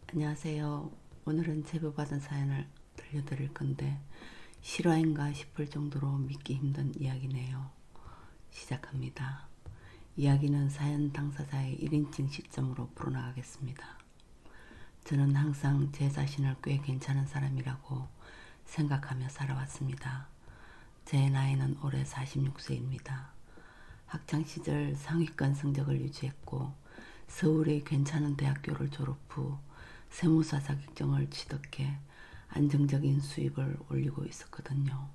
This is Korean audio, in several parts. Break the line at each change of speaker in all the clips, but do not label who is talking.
안녕하세요. 오늘은 제보받은 사연을 들려드릴 건데 실화인가 싶을 정도로 믿기 힘든 이야기네요. 시작합니다. 이야기는 사연 당사자의 1인칭 시점으로 풀어나가겠습니다. 저는 항상 제 자신을 꽤 괜찮은 사람이라고 생각하며 살아왔습니다. 제 나이는 올해 46세입니다. 학창시절 상위권 성적을 유지했고 서울의 괜찮은 대학교를 졸업 후 세무사 자격증을 취득해 안정적인 수입을 올리고 있었거든요.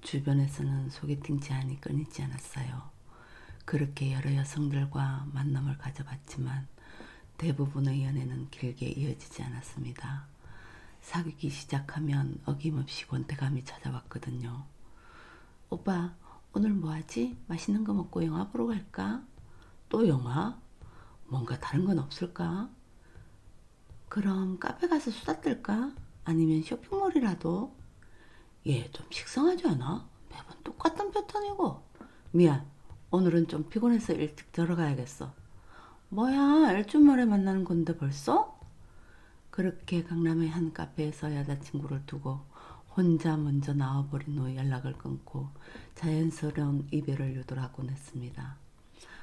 주변에서는 소개팅 제안이 끊이지 않았어요. 그렇게 여러 여성들과 만남을 가져봤지만 대부분의 연애는 길게 이어지지 않았습니다. 사귀기 시작하면 어김없이 권태감이 찾아왔거든요. 오빠, 오늘 뭐하지? 맛있는 거 먹고 영화 보러 갈까? 또 영화? 뭔가 다른 건 없을까? 그럼 카페 가서 수다 떨까? 아니면 쇼핑몰이라도? 얘 좀 식상하지 않아? 매번 똑같은 패턴이고. 미안, 오늘은 좀 피곤해서 일찍 들어가야겠어. 뭐야, 일주일 만에 만나는 건데 벌써? 그렇게 강남의 한 카페에서 여자친구를 두고 혼자 먼저 나와버린 후 연락을 끊고 자연스러운 이별을 유도하곤 했습니다.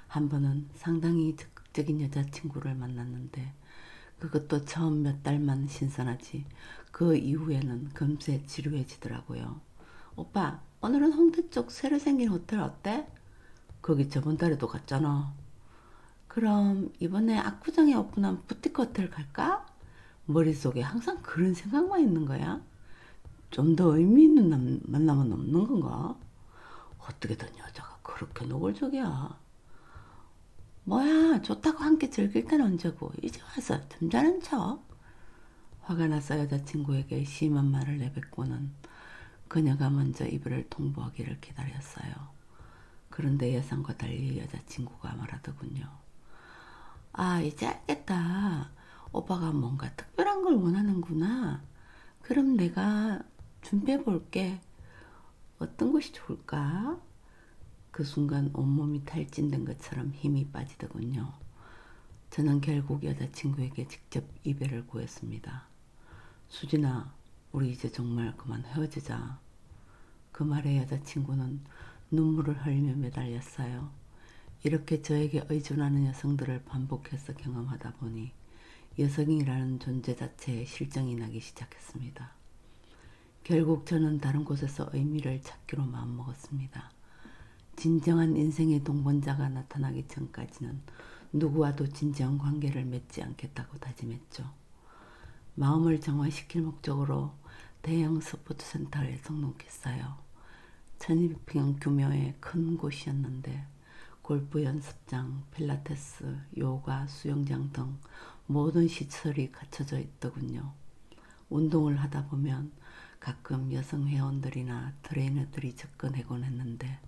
한 번은 상당히 적극적인 여자친구를 만났는데 그것도 처음 몇 달만 신선하지 그 이후에는 금세 지루해지더라고요. 오빠, 오늘은 홍대 쪽 새로 생긴 호텔 어때? 거기 저번 달에도 갔잖아. 그럼 이번에 압구정에 오픈한 부티크 호텔 갈까? 머릿속에 항상 그런 생각만 있는 거야? 좀 더 의미 있는 만남은 없는 건가? 어떻게 된 여자가 그렇게 노골적이야? 뭐야, 좋다고 함께 즐길 땐 언제고 이제 와서 점잖은 척? 화가 나서 여자친구에게 심한 말을 내뱉고는 그녀가 먼저 이별을 통보하기를 기다렸어요. 그런데 예상과 달리 여자친구가 말하더군요. 아, 이제 알겠다. 오빠가 뭔가 특별한 걸 원하는구나. 그럼 내가 준비해 볼게. 어떤 것이 좋을까? 그 순간 온몸이 탈진된 것처럼 힘이 빠지더군요. 저는 결국 여자친구에게 직접 이별을 구했습니다. 수진아, 우리 이제 정말 그만 헤어지자. 그 말에 여자친구는 눈물을 흘리며 매달렸어요. 이렇게 저에게 의존하는 여성들을 반복해서 경험하다 보니 여성이라는 존재 자체에 실정이 나기 시작했습니다. 결국 저는 다른 곳에서 의미를 찾기로 마음먹었습니다. 진정한 인생의 동반자가 나타나기 전까지는 누구와도 진지한 관계를 맺지 않겠다고 다짐했죠. 마음을 정화시킬 목적으로 대형 스포츠 센터에 등록했어요. 1200평 규모의 큰 곳이었는데 골프 연습장, 필라테스, 요가, 수영장 등 모든 시설이 갖춰져 있더군요. 운동을 하다 보면 가끔 여성 회원들이나 트레이너들이 접근하곤 했는데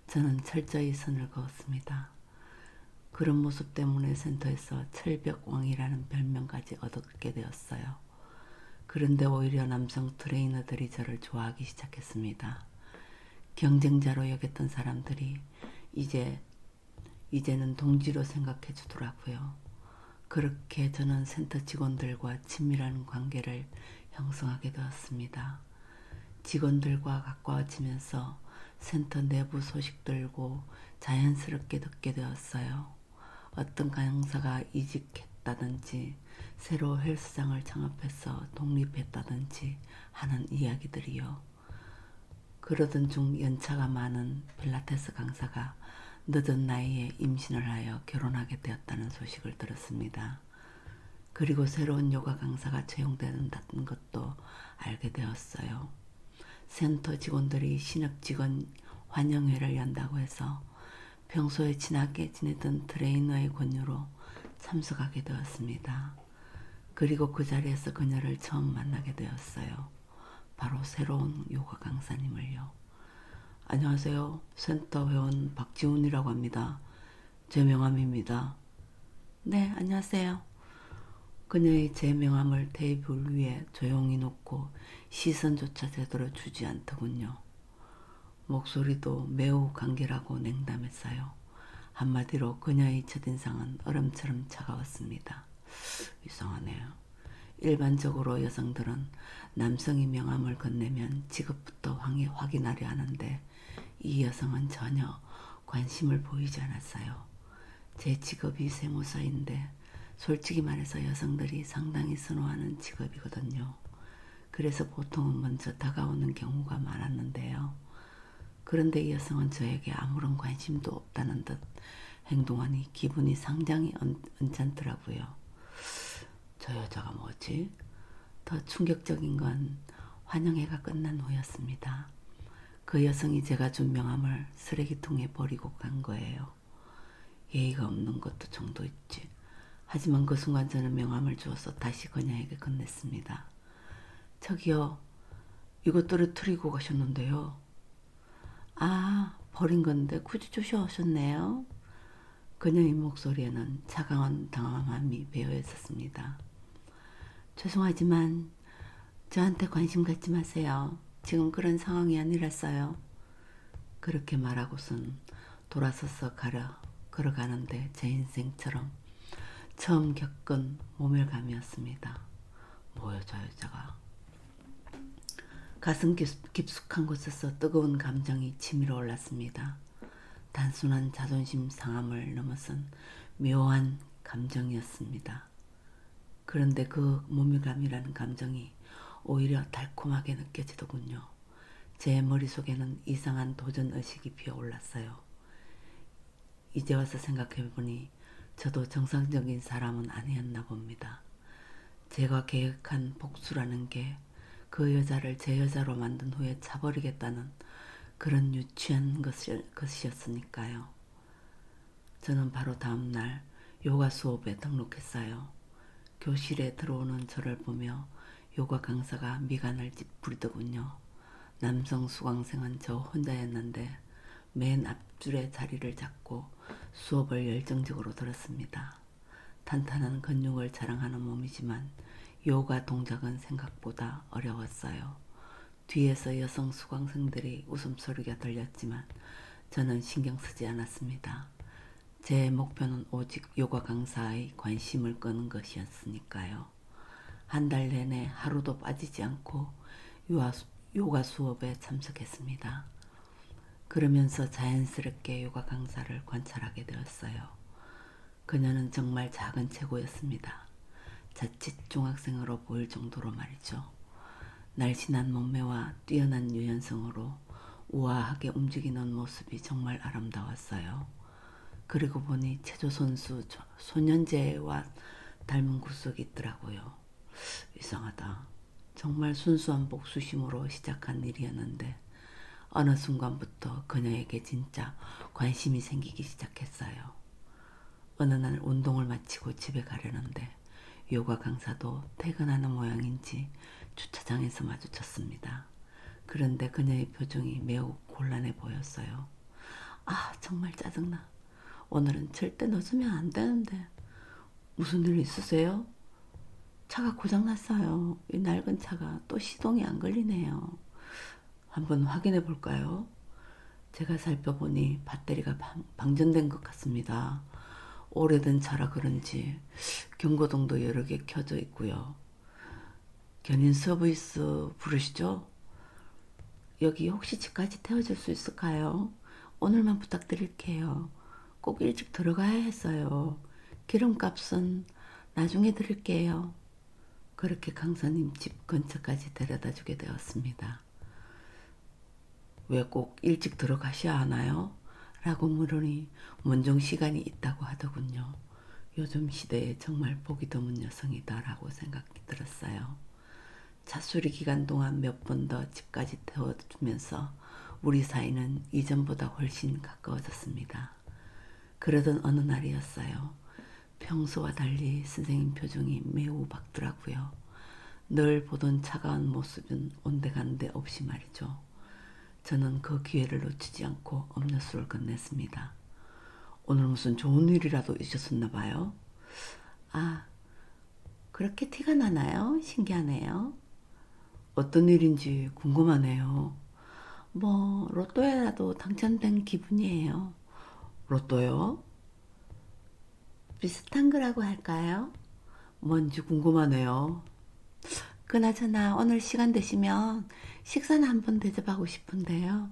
저는 철저히 선을 그었습니다. 그런 모습 때문에 센터에서 철벽왕이라는 별명까지 얻게 되었어요. 그런데 오히려 남성 트레이너들이 저를 좋아하기 시작했습니다. 경쟁자로 여겼던 사람들이 이제는 동지로 생각해 주더라고요. 그렇게 저는 센터 직원들과 친밀한 관계를 형성하게 되었습니다. 직원들과 가까워지면서 센터 내부 소식들고 자연스럽게 듣게 되었어요. 어떤 강사가 이직했다든지 새로 헬스장을 창업해서 독립했다든지 하는 이야기들이요. 그러던 중 연차가 많은 필라테스 강사가 늦은 나이에 임신을 하여 결혼하게 되었다는 소식을 들었습니다. 그리고 새로운 요가 강사가 채용된다는 것도 알게 되었어요. 센터 직원들이 신입 직원 환영회를 연다고 해서 평소에 친하게 지내던 트레이너의 권유로 참석하게 되었습니다. 그리고 그 자리에서 그녀를 처음 만나게 되었어요. 바로 새로운 요가 강사님을요. 안녕하세요. 센터 회원 박지훈이라고 합니다. 제 명함입니다. 네, 안녕하세요. 그녀의 제 명함을 테이블 위에 조용히 놓고 시선조차 제대로 주지 않더군요. 목소리도 매우 간결하고 냉담했어요. 한마디로 그녀의 첫인상은 얼음처럼 차가웠습니다. 이상하네요. 일반적으로 여성들은 남성이 명함을 건네면 직업부터 확인하려 하는데 이 여성은 전혀 관심을 보이지 않았어요. 제 직업이 세무사인데 솔직히 말해서 여성들이 상당히 선호하는 직업이거든요. 그래서 보통은 먼저 다가오는 경우가 많았는데요. 그런데 이 여성은 저에게 아무런 관심도 없다는 듯 행동하니 기분이 상당히 언짢더라고요. 저 여자가 뭐지? 더 충격적인 건 환영회가 끝난 후였습니다. 그 여성이 제가 준 명함을 쓰레기통에 버리고 간 거예요. 예의가 없는 것도 정도 있지. 하지만 그 순간 저는 명함을 주어서 다시 그녀에게 건넸습니다. 저기요, 이거 떨어뜨리고 가셨는데요. 아, 버린 건데 굳이 주셔오셨네요. 그녀의 목소리에는 차가운 당황함이 배어 있었습니다. 죄송하지만 저한테 관심 갖지 마세요. 지금 그런 상황이 아니라서요. 그렇게 말하고선 돌아서서 걸어가는데 제 인생처럼 처음 겪은 모멸감이었습니다. 뭐요, 저 여자가. 가슴 깊숙한 곳에서 뜨거운 감정이 치밀어 올랐습니다. 단순한 자존심 상함을 넘어선 묘한 감정이었습니다. 그런데 그 모멸감이라는 감정이 오히려 달콤하게 느껴지더군요. 제 머릿속에는 이상한 도전의식이 피어올랐어요. 이제 와서 생각해보니 저도 정상적인 사람은 아니었나 봅니다. 제가 계획한 복수라는 게 그 여자를 제 여자로 만든 후에 차버리겠다는 그런 유치한 것이었으니까요. 저는 바로 다음날 요가 수업에 등록했어요. 교실에 들어오는 저를 보며 요가 강사가 미간을 찌푸리더군요. 남성 수강생은 저 혼자였는데 맨 앞줄에 자리를 잡고 수업을 열정적으로 들었습니다. 탄탄한 근육을 자랑하는 몸이지만 요가 동작은 생각보다 어려웠어요. 뒤에서 여성 수강생들이 웃음소리가 들렸지만 저는 신경 쓰지 않았습니다. 제 목표는 오직 요가 강사의 관심을 끄는 것이었으니까요. 한 달 내내 하루도 빠지지 않고 요가 수업에 참석했습니다. 그러면서 자연스럽게 요가 강사를 관찰하게 되었어요. 그녀는 정말 작은 체구였습니다. 자칫 중학생으로 보일 정도로 말이죠. 날씬한 몸매와 뛰어난 유연성으로 우아하게 움직이는 모습이 정말 아름다웠어요. 그리고 보니 체조 선수 손연재와 닮은 구석이 있더라고요. 이상하다. 정말 순수한 복수심으로 시작한 일이었는데 어느 순간부터 그녀에게 진짜 관심이 생기기 시작했어요. 어느 날 운동을 마치고 집에 가려는데 요가 강사도 퇴근하는 모양인지 주차장에서 마주쳤습니다. 그런데 그녀의 표정이 매우 곤란해 보였어요. 아, 정말 짜증나. 오늘은 절대 늦으면 안 되는데. 무슨 일 있으세요? 차가 고장났어요. 이 낡은 차가 또 시동이 안 걸리네요. 한번 확인해 볼까요? 제가 살펴보니 배터리가 방전된 것 같습니다. 오래된 차라 그런지 경고등도 여러 개 켜져 있고요. 견인 서비스 부르시죠? 여기 혹시 집까지 태워줄 수 있을까요? 오늘만 부탁드릴게요. 꼭 일찍 들어가야 했어요. 기름값은 나중에 드릴게요. 그렇게 강사님 집 근처까지 데려다 주게 되었습니다. 왜 꼭 일찍 들어가셔야 하나요? 라고 물으니 문종 시간이 있다고 하더군요. 요즘 시대에 정말 보기 드문 여성이다 라고 생각이 들었어요. 차수리 기간 동안 몇 번 더 집까지 태워주면서 우리 사이는 이전보다 훨씬 가까워졌습니다. 그러던 어느 날이었어요. 평소와 달리 선생님 표정이 매우 밝더라고요. 늘 보던 차가운 모습은 온데간데 없이 말이죠. 저는 그 기회를 놓치지 않고 음료수를 건넸습니다. 오늘 무슨 좋은 일이라도 있었나 봐요? 아, 그렇게 티가 나나요? 신기하네요. 어떤 일인지 궁금하네요. 뭐 로또에라도 당첨된 기분이에요. 로또요? 비슷한 거라고 할까요? 뭔지 궁금하네요. 그나저나 오늘 시간 되시면 식사는 한번 대접하고 싶은데요.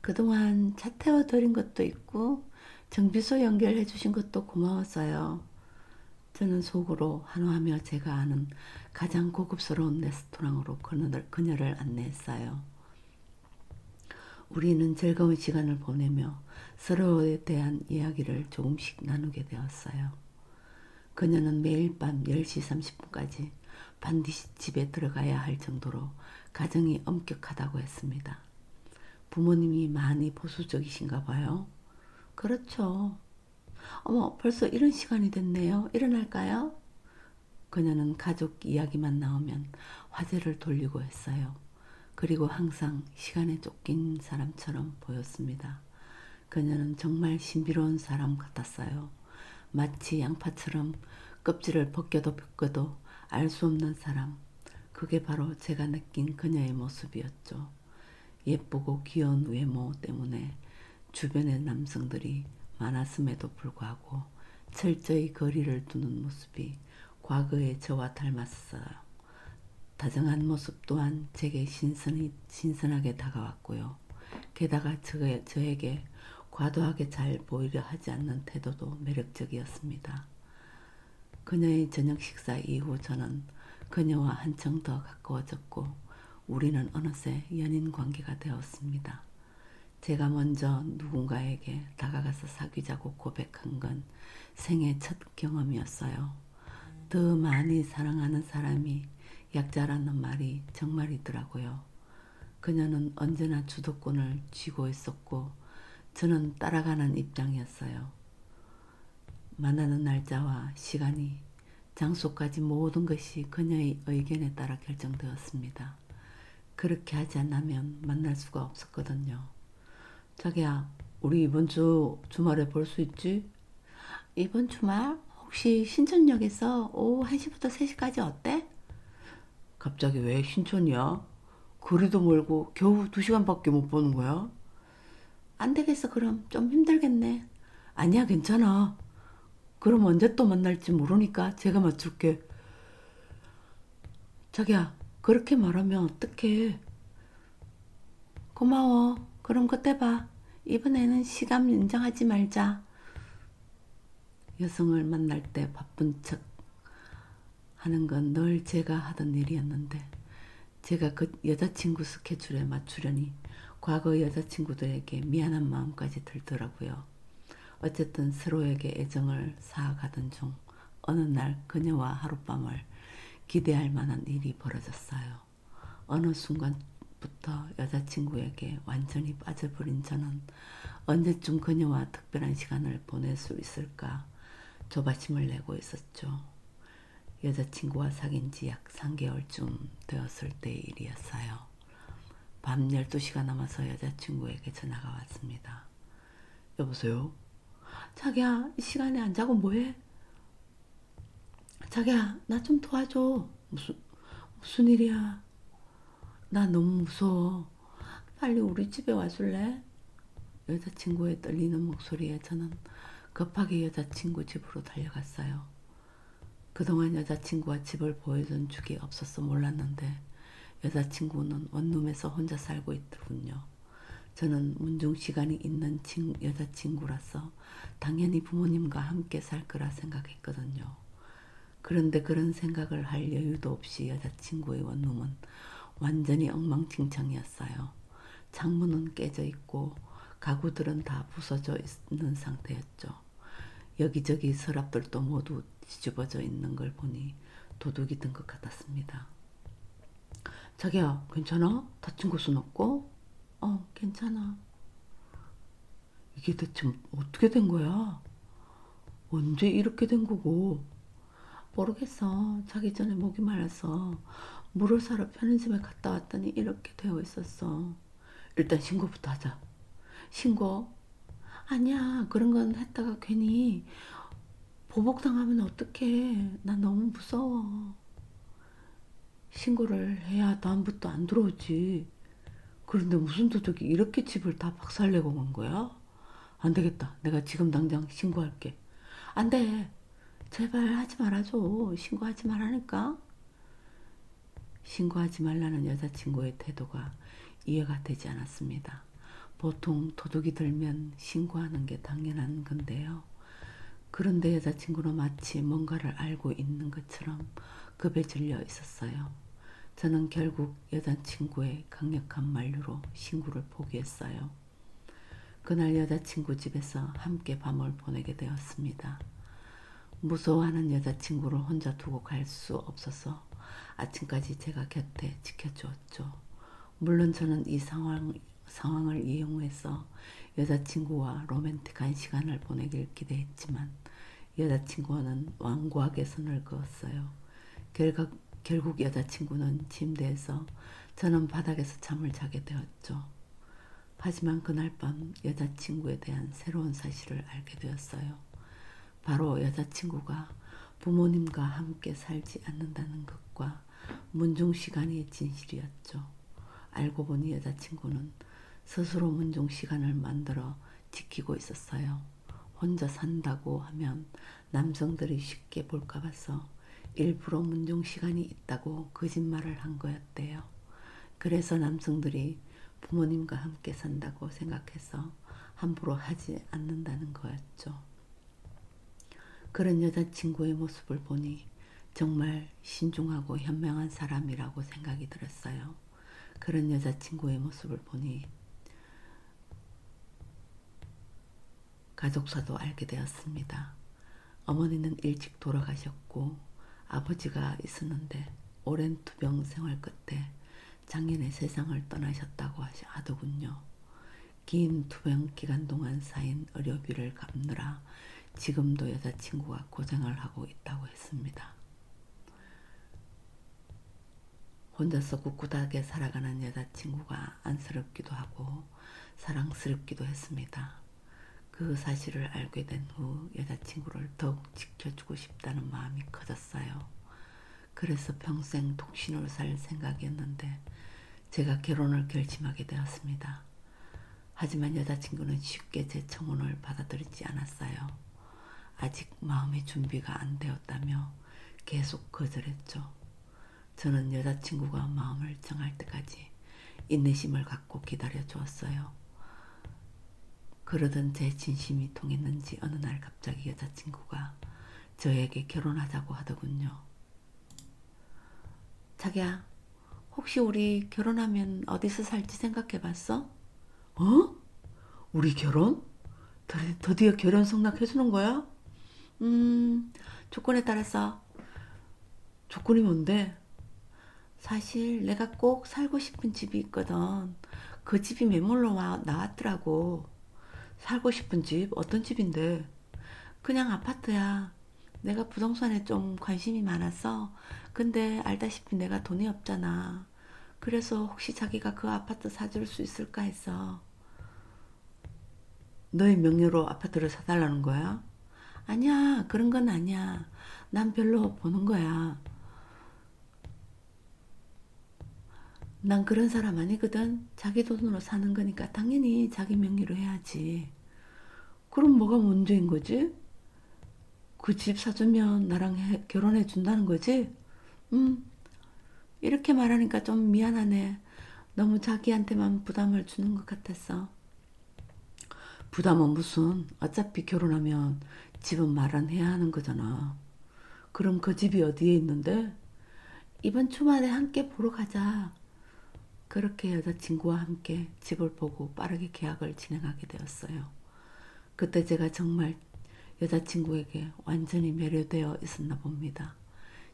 그동안 차 태워드린 것도 있고 정비소 연결해 주신 것도 고마웠어요. 저는 속으로 한화하며 제가 아는 가장 고급스러운 레스토랑으로 그녀를 안내했어요. 우리는 즐거운 시간을 보내며 서로에 대한 이야기를 조금씩 나누게 되었어요. 그녀는 매일 밤 10시 30분까지 반드시 집에 들어가야 할 정도로 가정이 엄격하다고 했습니다. 부모님이 많이 보수적이신가 봐요. 그렇죠. 어머, 벌써 이런 시간이 됐네요. 일어날까요? 그녀는 가족 이야기만 나오면 화제를 돌리고 했어요. 그리고 항상 시간에 쫓긴 사람처럼 보였습니다. 그녀는 정말 신비로운 사람 같았어요. 마치 양파처럼 껍질을 벗겨도 알 수 없는 사람. 그게 바로 제가 느낀 그녀의 모습이었죠. 예쁘고 귀여운 외모 때문에 주변의 남성들이 많았음에도 불구하고 철저히 거리를 두는 모습이 과거의 저와 닮았어요. 다정한 모습 또한 제게 신선하게 다가왔고요. 게다가 저에게 과도하게 잘 보이려 하지 않는 태도도 매력적이었습니다. 그녀의 저녁 식사 이후 저는 그녀와 한층 더 가까워졌고 우리는 어느새 연인 관계가 되었습니다. 제가 먼저 누군가에게 다가가서 사귀자고 고백한 건 생애 첫 경험이었어요. 더 많이 사랑하는 사람이 약자라는 말이 정말이더라고요. 그녀는 언제나 주도권을 쥐고 있었고 저는 따라가는 입장이었어요. 만나는 날짜와 시간이, 장소까지 모든 것이 그녀의 의견에 따라 결정되었습니다. 그렇게 하지 않으면 만날 수가 없었거든요. 자기야, 우리 이번 주말에 볼 수 있지? 이번 주말? 혹시 신촌역에서 오후 1시부터 3시까지 어때? 갑자기 왜 신촌이야? 거리도 멀고 겨우 2시간밖에 못 보는 거야? 안 되겠어. 그럼 좀 힘들겠네. 아니야, 괜찮아. 그럼 언제 또 만날지 모르니까 제가 맞출게. 자기야, 그렇게 말하면 어떡해. 고마워. 그럼 그때 봐. 이번에는 시간 인정하지 말자. 여성을 만날 때 바쁜 척 하는 건 늘 제가 하던 일이었는데 제가 그 여자친구 스케줄에 맞추려니 과거 여자친구들에게 미안한 마음까지 들더라고요. 어쨌든 서로에게 애정을 쌓아가던 중 어느 날 그녀와 하룻밤을 기대할 만한 일이 벌어졌어요. 어느 순간부터 여자친구에게 완전히 빠져버린 저는 언제쯤 그녀와 특별한 시간을 보낼 수 있을까 조바심을 내고 있었죠. 여자친구와 사귄 지 약 3개월쯤 되었을 때의 일이었어요. 밤 12시가 넘어서 여자친구에게 전화가 왔습니다. 여보세요? 자기야, 이 시간에 안 자고 뭐해? 자기야, 나 좀 도와줘. 무슨 일이야? 나 너무 무서워. 빨리 우리 집에 와줄래? 여자친구의 떨리는 목소리에 저는 급하게 여자친구 집으로 달려갔어요. 그동안 여자친구와 집을 보여준 적이 없어서 몰랐는데 여자친구는 원룸에서 혼자 살고 있더군요. 저는 문중시간이 있는 여자친구라서 당연히 부모님과 함께 살 거라 생각했거든요. 그런데 그런 생각을 할 여유도 없이 여자친구의 원룸은 완전히 엉망진창이었어요. 창문은 깨져 있고 가구들은 다 부서져 있는 상태였죠. 여기저기 서랍들도 모두 뒤집어져 있는 걸 보니 도둑이 든 것 같았습니다. 자기야, 괜찮아? 다친 곳은 없고? 괜찮아. 이게 대체 어떻게 된 거야? 언제 이렇게 된 거고? 모르겠어. 자기 전에 목이 말라서 물을 사러 편의점에 갔다 왔더니 이렇게 되어 있었어. 일단 신고부터 하자. 신고? 아니야. 그런 건 했다가 괜히 보복당하면 어떡해. 난 너무 무서워. 신고를 해야 다음부터 안 들어오지. 그런데 무슨 도둑이 이렇게 집을 다 박살내고 간 거야? 안 되겠다. 내가 지금 당장 신고할게. 안 돼. 제발 하지 말아줘. 신고하지 말라니까. 신고하지 말라는 여자친구의 태도가 이해가 되지 않았습니다. 보통 도둑이 들면 신고하는 게 당연한 건데요. 그런데 여자친구는 마치 뭔가를 알고 있는 것처럼 급에 질려 있었어요. 저는 결국 여자친구의 강력한 만류로 신고를 포기했어요. 그날 여자친구 집에서 함께 밤을 보내게 되었습니다. 무서워하는 여자친구를 혼자 두고 갈 수 없어서 아침까지 제가 곁에 지켜주었죠. 물론 저는 이 상황을 이용해서 여자친구와 로맨틱한 시간을 보내길 기대했지만 여자친구와는 완고하게 선을 그었어요. 결국 여자친구는 침대에서 저는 바닥에서 잠을 자게 되었죠. 하지만 그날 밤 여자친구에 대한 새로운 사실을 알게 되었어요. 바로 여자친구가 부모님과 함께 살지 않는다는 것과 문종시간이 진실이었죠. 알고 보니 여자친구는 스스로 문종시간을 만들어 지키고 있었어요. 혼자 산다고 하면 남성들이 쉽게 볼까 봐서 일부러 문종시간이 있다고 거짓말을 한 거였대요. 그래서 남성들이 부모님과 함께 산다고 생각해서 함부로 하지 않는다는 거였죠. 그런 여자친구의 모습을 보니 정말 신중하고 현명한 사람이라고 생각이 들었어요. 그런 여자친구의 모습을 보니 가족사도 알게 되었습니다. 어머니는 일찍 돌아가셨고 아버지가 있었는데 오랜 투병 생활 끝에 작년에 세상을 떠나셨다고 하더군요. 긴 투병 기간 동안 쌓인 의료비를 갚느라 지금도 여자친구가 고생을 하고 있다고 했습니다. 혼자서 꿋꿋하게 살아가는 여자친구가 안쓰럽기도 하고 사랑스럽기도 했습니다. 그 사실을 알게 된 후 여자친구를 더욱 지켜주고 싶다는 마음이 커졌어요. 그래서 평생 독신으로 살 생각이었는데 제가 결혼을 결심하게 되었습니다. 하지만 여자친구는 쉽게 제 청혼을 받아들이지 않았어요. 아직 마음의 준비가 안 되었다며 계속 거절했죠. 저는 여자친구가 마음을 정할 때까지 인내심을 갖고 기다려 주었어요. 그러던 제 진심이 통했는지 어느 날 갑자기 여자친구가 저에게 결혼하자고 하더군요. 자기야, 혹시 우리 결혼하면 어디서 살지 생각해 봤어? 어? 우리 결혼? 드디어 결혼 성락해주는 거야? 조건에 따라서. 조건이 뭔데? 사실 내가 꼭 살고 싶은 집이 있거든. 그 집이 매물로 나왔더라고. 살고 싶은 집? 어떤 집인데? 그냥 아파트야. 내가 부동산에 좀 관심이 많아서. 근데 알다시피 내가 돈이 없잖아. 그래서 혹시 자기가 그 아파트 사줄 수 있을까 해서. 너의 명의로 아파트를 사달라는 거야? 아니야, 그런 건 아니야. 난 별로 보는 거야. 난 그런 사람 아니거든. 자기 돈으로 사는 거니까 당연히 자기 명의로 해야지. 그럼 뭐가 문제인 거지? 그 집 사주면 나랑 결혼해 준다는 거지? 음, 이렇게 말하니까 좀 미안하네. 너무 자기한테만 부담을 주는 것 같았어. 부담은 무슨? 어차피 결혼하면 집은 마련해야 하는 거잖아. 그럼 그 집이 어디에 있는데? 이번 주말에 함께 보러 가자. 그렇게 여자친구와 함께 집을 보고 빠르게 계약을 진행하게 되었어요. 그때 제가 정말 여자친구에게 완전히 매료되어 있었나 봅니다.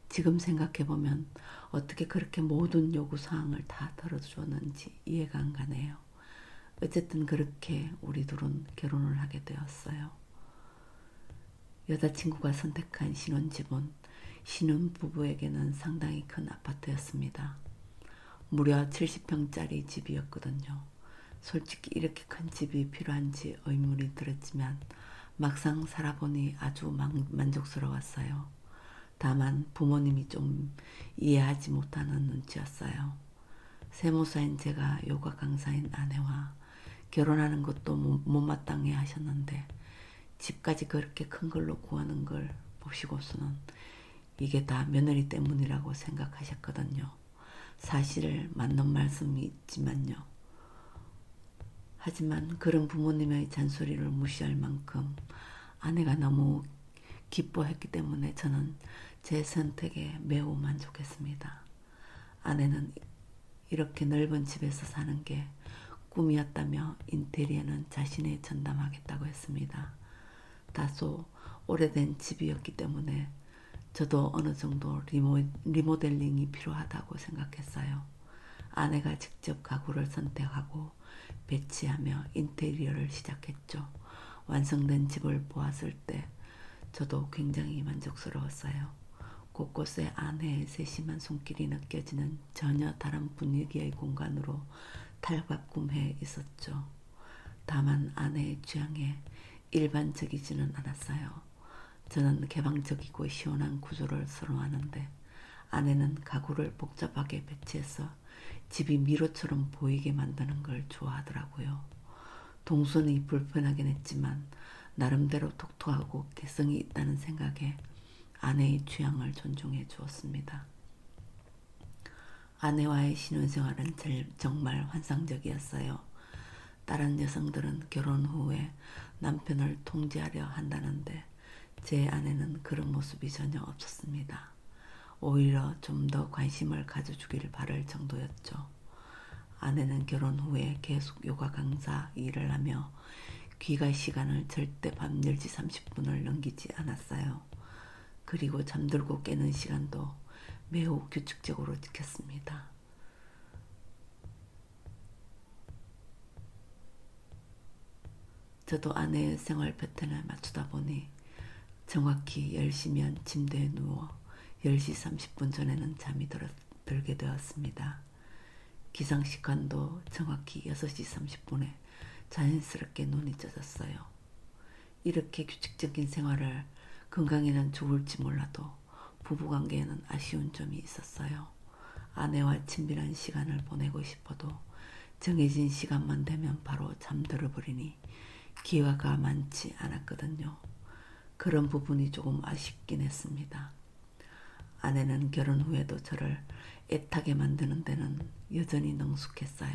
지금 생각해보면 어떻게 그렇게 모든 요구사항을 다 들어주었는지 이해가 안 가네요. 어쨌든 그렇게 우리 둘은 결혼을 하게 되었어요. 여자친구가 선택한 신혼집은 신혼부부에게는 상당히 큰 아파트였습니다. 무려 70평짜리 집이었거든요. 솔직히 이렇게 큰 집이 필요한지 의문이 들었지만 막상 살아보니 아주 만족스러웠어요. 다만 부모님이 좀 이해하지 못하는 눈치였어요. 세무사인 제가 요가 강사인 아내와 결혼하는 것도 못마땅해 하셨는데 집까지 그렇게 큰 걸로 구하는 걸 보시고서는 이게 다 며느리 때문이라고 생각하셨거든요. 사실 맞는 말씀이 있지만요. 하지만 그런 부모님의 잔소리를 무시할 만큼 아내가 너무 기뻐했기 때문에 저는 제 선택에 매우 만족했습니다. 아내는 이렇게 넓은 집에서 사는 게 꿈이었다며 인테리어는 자신이 전담하겠다고 했습니다. 다소 오래된 집이었기 때문에 저도 어느 정도 리모델링이 필요하다고 생각했어요. 아내가 직접 가구를 선택하고 배치하며 인테리어를 시작했죠. 완성된 집을 보았을 때 저도 굉장히 만족스러웠어요. 곳곳에 아내의 세심한 손길이 느껴지는 전혀 다른 분위기의 공간으로 탈바꿈해 있었죠. 다만 아내의 취향에 일반적이지는 않았어요. 저는 개방적이고 시원한 구조를 선호하는데 아내는 가구를 복잡하게 배치해서 집이 미로처럼 보이게 만드는 걸 좋아하더라고요. 동선이 불편하긴 했지만 나름대로 독특하고 개성이 있다는 생각에 아내의 취향을 존중해 주었습니다. 아내와의 신혼생활은 정말 환상적이었어요. 다른 여성들은 결혼 후에 남편을 통제하려 한다는데 제 아내는 그런 모습이 전혀 없었습니다. 오히려 좀 더 관심을 가져주길 바랄 정도였죠. 아내는 결혼 후에 계속 요가 강사 일을 하며 귀가 시간을 절대 밤 10시 30분을 넘기지 않았어요. 그리고 잠들고 깨는 시간도 매우 규칙적으로 지켰습니다. 저도 아내의 생활 패턴을 맞추다 보니 정확히 10시면 침대에 누워 10시 30분 전에는 잠이 들게 되었습니다. 기상시간도 정확히 6시 30분에 자연스럽게 눈이 떠졌어요. 이렇게 규칙적인 생활을 건강에는 좋을지 몰라도 부부관계에는 아쉬운 점이 있었어요. 아내와 친밀한 시간을 보내고 싶어도 정해진 시간만 되면 바로 잠들어 버리니 기회가 많지 않았거든요. 그런 부분이 조금 아쉽긴 했습니다. 아내는 결혼 후에도 저를 애타게 만드는 데는 여전히 능숙했어요.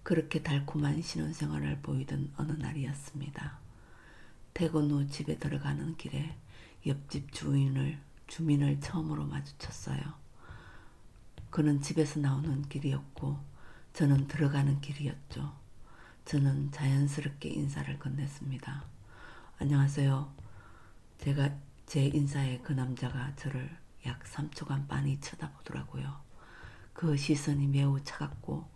그렇게 달콤한 신혼생활을 보이던 어느 날이었습니다. 퇴근 후 집에 들어가는 길에 옆집 주민을 처음으로 마주쳤어요. 그는 집에서 나오는 길이었고 저는 들어가는 길이었죠. 저는 자연스럽게 인사를 건넸습니다. 안녕하세요. 제 인사에 그 남자가 저를 약 3초간 빤히 쳐다보더라고요. 그 시선이 매우 차갑고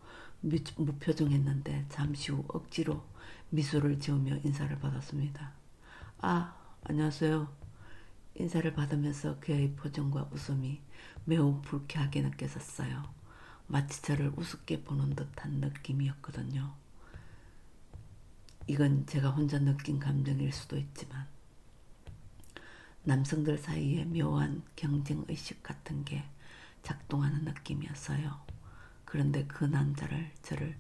무표정했는데 잠시 후 억지로 미소를 지으며 인사를 받았습니다. 아, 안녕하세요. 인사를 받으면서 그의 표정과 웃음이 매우 불쾌하게 느껴졌어요. 마치 저를 우습게 보는 듯한 느낌이었거든요. 이건 제가 혼자 느낀 감정일 수도 있지만 남성들 사이에 묘한 경쟁의식 같은 게 작동하는 느낌이었어요. 그런데 그 남자를 저를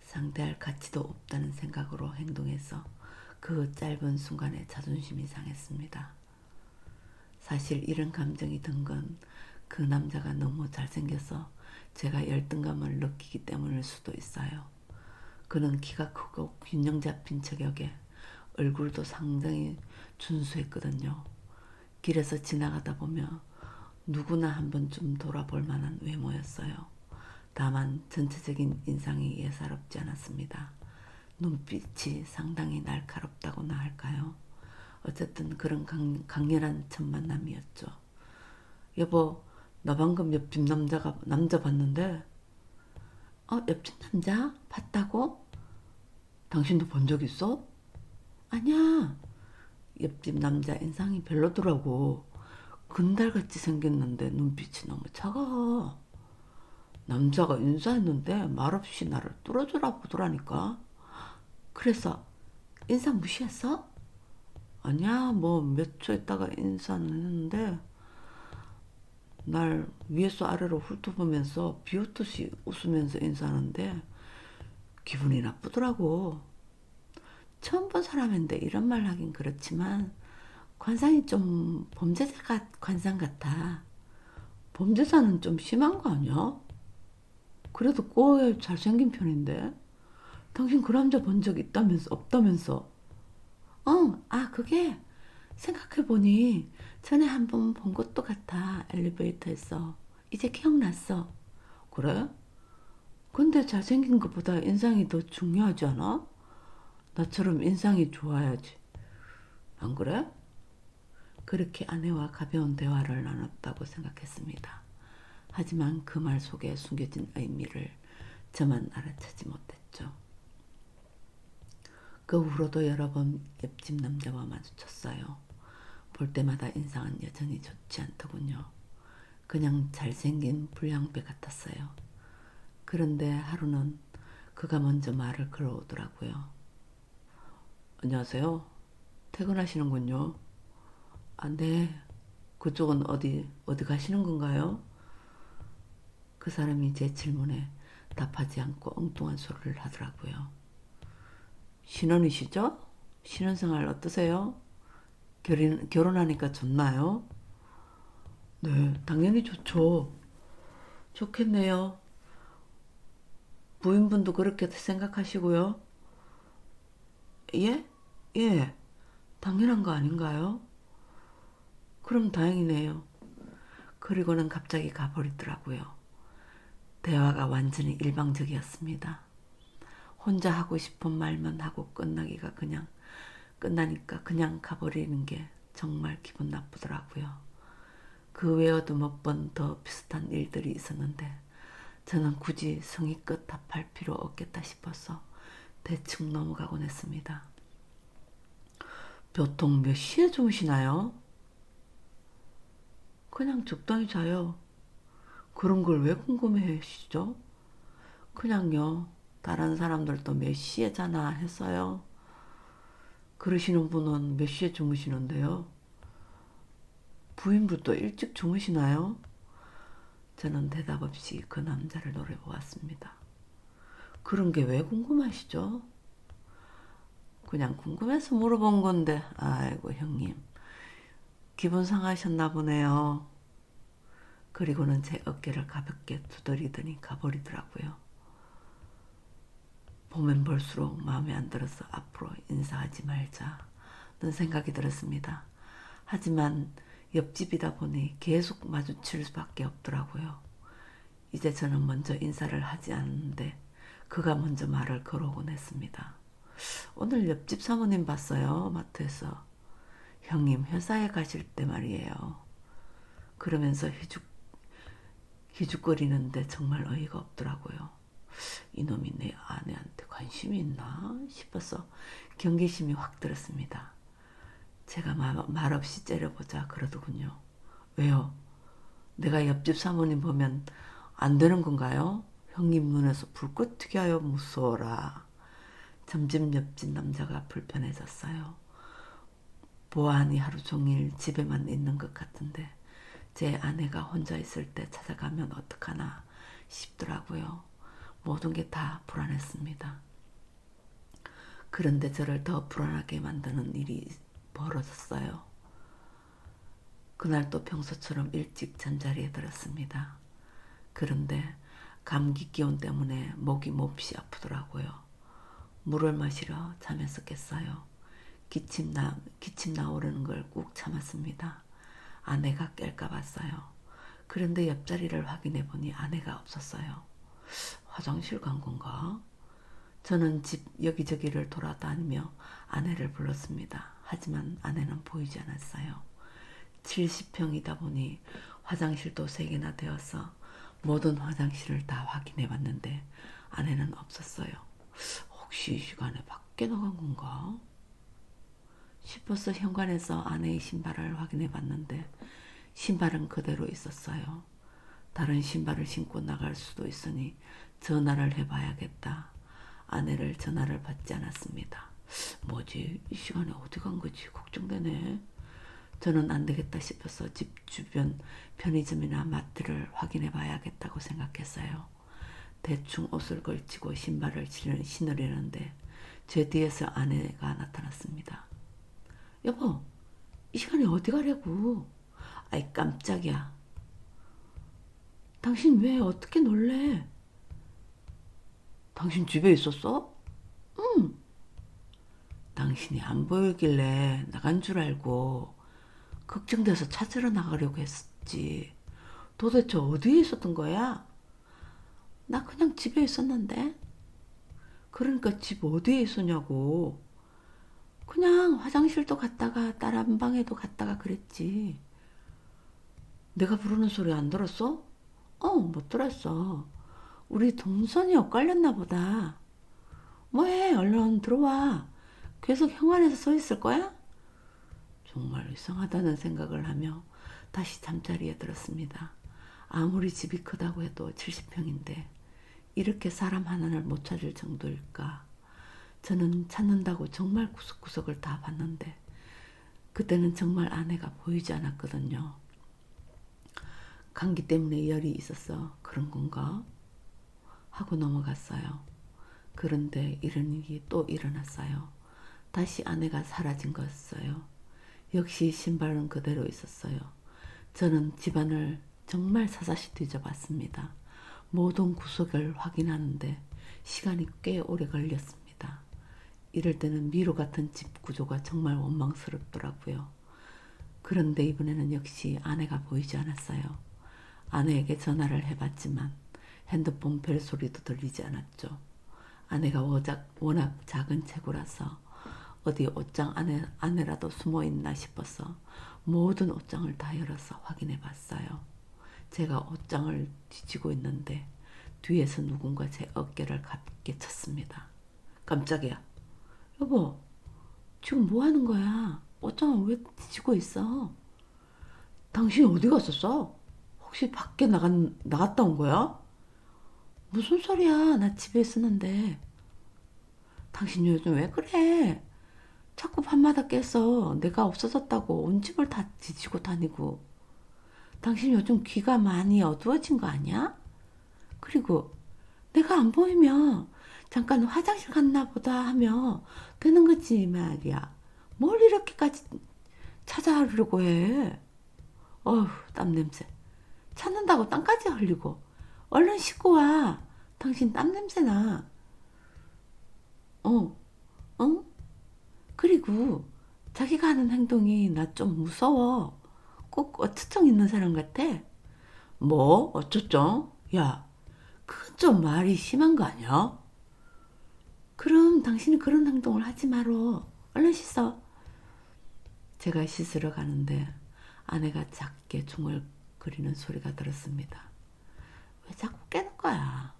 상대할 가치도 없다는 생각으로 행동해서 그 짧은 순간에 자존심이 상했습니다. 사실 이런 감정이 든 건 그 남자가 너무 잘생겨서 제가 열등감을 느끼기 때문일 수도 있어요. 그는 키가 크고 균형 잡힌 체격에 얼굴도 상당히 준수했거든요. 길에서 지나가다 보면 누구나 한 번쯤 돌아볼 만한 외모였어요. 다만 전체적인 인상이 예사롭지 않았습니다. 눈빛이 상당히 날카롭다고나 할까요? 어쨌든 그런 강렬한 첫 만남이었죠. 여보, 나 방금 옆집 남자 봤는데. 옆집 남자? 봤다고? 당신도 본 적 있어? 아니야. 옆집 남자 인상이 별로더라고. 건달같이 생겼는데 눈빛이 너무 차가워. 남자가 인사했는데 말없이 나를 뚫어져라 보더라니까. 그래서 인사 무시했어? 아니야, 뭐 몇 초 있다가 인사는 했는데 날 위에서 아래로 훑어보면서 비웃듯이 웃으면서 인사하는데 기분이 나쁘더라고. 처음 본 사람인데 이런 말 하긴 그렇지만 관상이 좀 범죄자 관상 같아. 범죄자는 좀 심한 거 아니야? 그래도 꽤 잘생긴 편인데. 당신 그 남자 본 적 있다면서, 없다면서. 그게 생각해보니 전에 한 번 본 것도 같아. 엘리베이터에서. 이제 기억났어. 그래? 근데 잘생긴 것보다 인상이 더 중요하지 않아? 나처럼 인상이 좋아야지. 안 그래? 그렇게 아내와 가벼운 대화를 나눴다고 생각했습니다. 하지만 그 말 속에 숨겨진 의미를 저만 알아채지 못했죠. 그 후로도 여러 번 옆집 남자와 마주쳤어요. 볼 때마다 인상은 여전히 좋지 않더군요. 그냥 잘생긴 불량배 같았어요. 그런데 하루는 그가 먼저 말을 걸어오더라고요. 안녕하세요. 퇴근하시는군요. 네. 그쪽은 어디 가시는 건가요? 그 사람이 제 질문에 답하지 않고 엉뚱한 소리를 하더라고요. 신혼이시죠? 신혼생활 어떠세요? 결혼하니까 좋나요? 네, 당연히 좋죠. 좋겠네요. 부인분도 그렇게 생각하시고요. 예? 예, 당연한 거 아닌가요? 그럼 다행이네요. 그리고는 갑자기 가버리더라고요. 대화가 완전히 일방적이었습니다. 혼자 하고 싶은 말만 하고 끝나니까 그냥 가버리는 게 정말 기분 나쁘더라고요. 그 외에도 몇 번 더 비슷한 일들이 있었는데 저는 굳이 성의껏 답할 필요 없겠다 싶어서 대충 넘어가곤 했습니다. 보통 몇 시에 주무시나요? 그냥 적당히 자요. 그런 걸 왜 궁금해 하시죠? 그냥요. 다른 사람들도 몇 시에 자나 했어요. 그러시는 분은 몇 시에 주무시는데요? 부인분도 일찍 주무시나요? 저는 대답 없이 그 남자를 노려보았습니다. 그런 게 왜 궁금하시죠? 그냥 궁금해서 물어본 건데, 아이고, 형님. 기분 상하셨나 보네요. 그리고는 제 어깨를 가볍게 두드리더니 가버리더라고요. 보면 볼수록 마음에 안 들어서 앞으로 인사하지 말자는 생각이 들었습니다. 하지만 옆집이다 보니 계속 마주칠 수밖에 없더라고요. 이제 저는 먼저 인사를 하지 않는데 그가 먼저 말을 걸어오곤 했습니다. 오늘 옆집 사모님 봤어요. 마트에서. 형님 회사에 가실 때 말이에요. 그러면서 희죽거리는데 정말 어이가 없더라고요. 이놈이 내 아내한테 관심이 있나 싶어서 경계심이 확 들었습니다. 제가 말없이 째려보자 그러더군요. 왜요? 내가 옆집 사모님 보면 안 되는 건가요? 형님 눈에서 불꽃 튀겨요. 무서워라. 점점 옆집 남자가 불편해졌어요. 보아하니 하루 종일 집에만 있는 것 같은데 제 아내가 혼자 있을 때 찾아가면 어떡하나 싶더라고요. 모든 게 다 불안했습니다. 그런데 저를 더 불안하게 만드는 일이 벌어졌어요. 그날 또 평소처럼 일찍 잠자리에 들었습니다. 그런데 감기 기운 때문에 목이 몹시 아프더라고요. 물을 마시러 잠에서 깼어요. 기침 나오려는 걸 꾹 참았습니다. 아내가 깰까 봤어요. 그런데 옆자리를 확인해 보니 아내가 없었어요. 화장실 간 건가? 저는 집 여기저기를 돌아다니며 아내를 불렀습니다. 하지만 아내는 보이지 않았어요. 70평이다 보니 화장실도 3개나 되어서 모든 화장실을 다 확인해 봤는데 아내는 없었어요. 혹시 이 시간에 밖에 나간 건가? 싶어서 현관에서 아내의 신발을 확인해 봤는데 신발은 그대로 있었어요. 다른 신발을 신고 나갈 수도 있으니 전화를 해봐야겠다. 아내를 전화를 받지 않았습니다. 뭐지? 이 시간에 어디 간 거지? 걱정되네. 저는 안 되겠다 싶어서 집 주변 편의점이나 마트를 확인해 봐야겠다고 생각했어요. 대충 옷을 걸치고 신발을 신으려는데 제 뒤에서 아내가 나타났습니다. 여보, 이 시간에 어디 가려고? 아이 깜짝이야. 당신 왜 어떻게 놀래? 당신 집에 있었어? 응. 당신이 안 보이길래 나간 줄 알고 걱정돼서 찾으러 나가려고 했지. 도대체 어디에 있었던 거야? 나 그냥 집에 있었는데. 그러니까 집 어디에 있었냐고. 그냥 화장실도 갔다가 다른 방에도 갔다가 그랬지. 내가 부르는 소리 안 들었어? 못 들었어. 우리 동선이 엇갈렸나 보다. 뭐해, 얼른 들어와. 계속 형 안에서 서 있을 거야? 정말 이상하다는 생각을 하며 다시 잠자리에 들었습니다. 아무리 집이 크다고 해도 70평인데 이렇게 사람 하나를 못 찾을 정도일까? 저는 찾는다고 정말 구석구석을 다 봤는데 그때는 정말 아내가 보이지 않았거든요. 감기 때문에 열이 있어서 그런 건가? 하고 넘어갔어요. 그런데 이런 일이 또 일어났어요. 다시 아내가 사라진 거였어요. 역시 신발은 그대로 있었어요. 저는 집안을 정말 사사시 뒤져봤습니다. 모든 구석을 확인하는데 시간이 꽤 오래 걸렸습니다. 이럴 때는 미로 같은 집 구조가 정말 원망스럽더라고요. 그런데 이번에는 역시 아내가 보이지 않았어요. 아내에게 전화를 해봤지만 핸드폰 벨소리도 들리지 않았죠. 아내가 워낙 작은 체구라서 어디 옷장 안에라도 숨어있나 싶어서 모든 옷장을 다 열어서 확인해봤어요. 제가 옷장을 뒤지고 있는데 뒤에서 누군가 제 어깨를 가볍게 쳤습니다. 깜짝이야. 여보, 지금 뭐 하는 거야? 옷장을 왜 뒤지고 있어? 당신 어디 갔었어? 혹시 밖에 나갔다 온 거야? 무슨 소리야? 나 집에 있었는데. 당신 요즘 왜 그래? 자꾸 밤마다 깨서 내가 없어졌다고 온 집을 다 뒤지고 다니고. 당신 요즘 귀가 많이 어두워진 거 아니야? 그리고 내가 안 보이면 잠깐 화장실 갔나 보다 하며 되는 거지 말이야. 뭘 이렇게까지 찾아하려고 해? 어휴, 땀 냄새. 찾는다고 땀까지 흘리고. 얼른 씻고 와. 당신 땀 냄새 나. 어, 응? 그리고 자기가 하는 행동이 나 좀 무서워. 꼭 어처청 있는 사람 같아. 뭐? 어쩌쩡? 야, 그건 좀 말이 심한 거 아니야? 그럼 당신이 그런 행동을 하지 말어. 얼른 씻어. 제가 씻으러 가는데 아내가 작게 중얼거리는 소리가 들었습니다. 왜 자꾸 깨는 거야?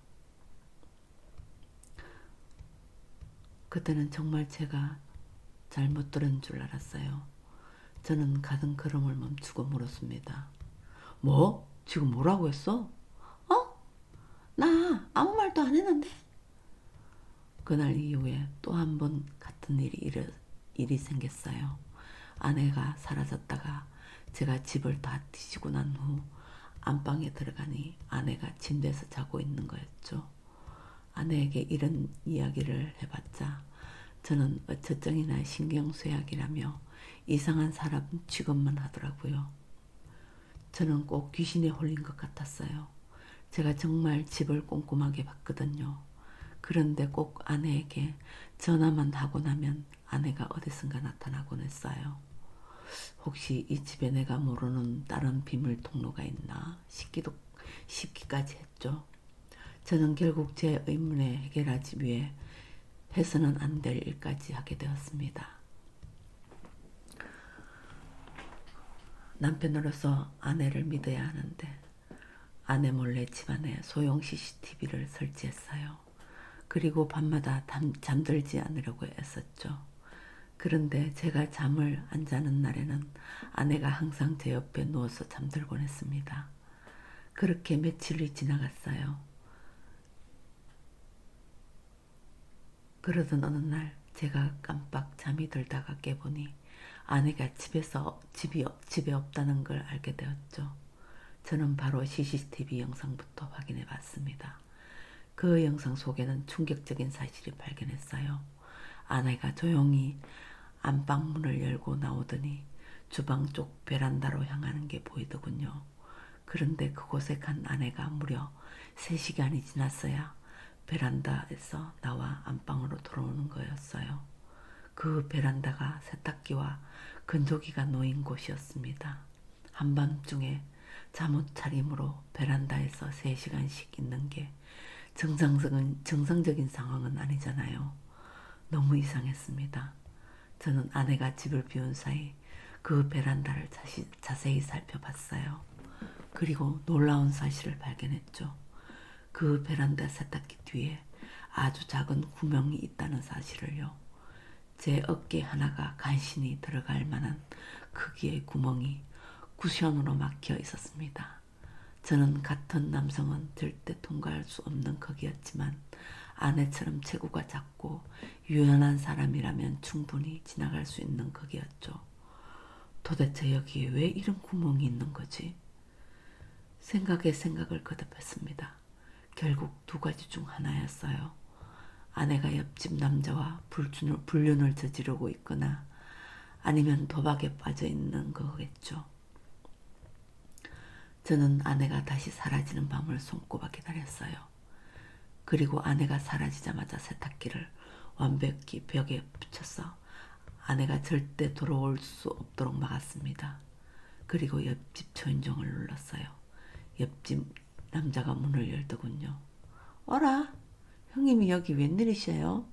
그때는 정말 제가 잘못 들은 줄 알았어요. 저는 가던 걸음을 멈추고 물었습니다. 뭐? 지금 뭐라고 했어? 어? 나 아무 말도 안 했는데? 그날 이후에 또 한 번 같은 일이 생겼어요. 아내가 사라졌다가 제가 집을 다 뒤지고 난 후 안방에 들어가니 아내가 침대에서 자고 있는 거였죠. 아내에게 이런 이야기를 해봤자 저는 어처쩡이나 신경쇠약이라며 이상한 사람 취급만 하더라고요. 저는 꼭 귀신에 홀린 것 같았어요. 제가 정말 집을 꼼꼼하게 봤거든요. 그런데 꼭 아내에게 전화만 하고 나면 아내가 어디선가 나타나곤 했어요. 혹시 이 집에 내가 모르는 다른 비밀 통로가 있나 싶기까지 했죠. 저는 결국 제 의문을 해결하기 위해 해서는 안 될 일까지 하게 되었습니다. 남편으로서 아내를 믿어야 하는데 아내 몰래 집안에 소형 CCTV를 설치했어요. 그리고 밤마다 잠들지 않으려고 애썼죠. 그런데 제가 잠을 안 자는 날에는 아내가 항상 제 옆에 누워서 잠들곤 했습니다. 그렇게 며칠이 지나갔어요. 그러던 어느 날 제가 깜빡 잠이 들다가 깨보니 아내가 집에 없다는 걸 알게 되었죠. 저는 바로 CCTV 영상부터 확인해 봤습니다. 그 영상 속에는 충격적인 사실이 발견했어요. 아내가 조용히 안방 문을 열고 나오더니 주방 쪽 베란다로 향하는 게 보이더군요. 그런데 그곳에 간 아내가 무려 3시간이 지났어야 베란다에서 나와 안방으로 들어오는 거였어요. 그 베란다가 세탁기와 건조기가 놓인 곳이었습니다. 한밤중에 잠옷 차림으로 베란다에서 3시간씩 있는 게 정상적인 상황은 아니잖아요. 너무 이상했습니다. 저는 아내가 집을 비운 사이 그 베란다를 자세히 살펴봤어요. 그리고 놀라운 사실을 발견했죠. 그 베란다 세탁기 뒤에 아주 작은 구멍이 있다는 사실을요. 제 어깨 하나가 간신히 들어갈 만한 크기의 구멍이 쿠션으로 막혀 있었습니다. 저는 같은 남성은 절대 통과할 수 없는 크기였지만 아내처럼 체구가 작고 유연한 사람이라면 충분히 지나갈 수 있는 크기였죠. 도대체 여기에 왜 이런 구멍이 있는 거지? 생각에 생각을 거듭했습니다. 결국 2가지 중 하나였어요. 아내가 옆집 남자와 불륜을 저지르고 있거나 아니면 도박에 빠져 있는 거겠죠. 저는 아내가 다시 사라지는 밤을 손꼽아 기다렸어요. 그리고 아내가 사라지자마자 세탁기를 완벽히 벽에 붙여서 아내가 절대 돌아올 수 없도록 막았습니다. 그리고 옆집 초인종을 눌렀어요. 옆집 남자가 문을 열더군요. 어라, 형님이 여기 웬일이셔요?